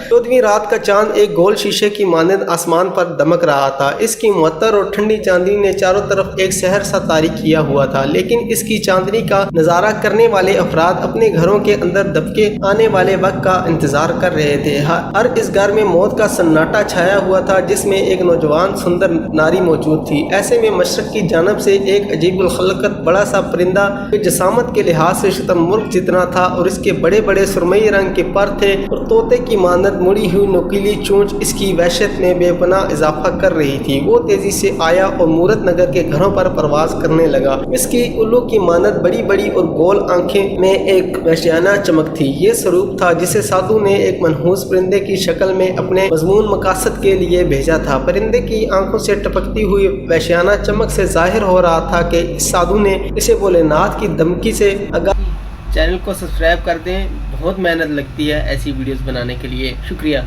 14वीं रात का चांद एक गोल शीशे की मानंद आसमान पर दमक रहा था। इसकी मुअत्तर और ठंडी चांदनी ने चारों तरफ एक शहर सा तारीक किया हुआ था, लेकिन इसकी चांदनी का नजारा करने वाले अफराद अपने घरों के अंदर दबके आने वाले वक्त का इंतजार कर रहे थे। हर इस घर में मौत का सन्नाटा छाया हुआ था, जिसमें एक नौजवान सुंदर नारी मौजूद थी। ऐसे में मशरक की जानब से एक अजीबुल खलकत बड़ा सा परिंदा जो जसामत के लिहाज से शुतुरमुर्ग जितना था और इसके बड़े बड़े सुरमई रंग के पर थे और तोते की मानद मुड़ी हुई नुकीली चोंच इसकी वहशत में बेपनाह इजाफा कर रही थी। वो तेजी से आया और मूरत नगर के घरों पर परवाज करने लगा। इसकी उल्लू की मानद बड़ी बड़ी और गोल आंखें में एक वहशियाना चमक थी। ये स्वरूप था जिसे साधु ने एक मनहूस परिंदे की शक्ल में अपने मजमून मकासद के लिए भेजा था। परिंदे की आंखों से टपकती हुई वहशियाना चमक से जाहिर हो रहा था कि इस साधु ने इसे भोलेनाथ की धमकी से चैनल को सब्सक्राइब कर दें, बहुत मेहनत लगती है ऐसी वीडियोस बनाने के लिए। शुक्रिया।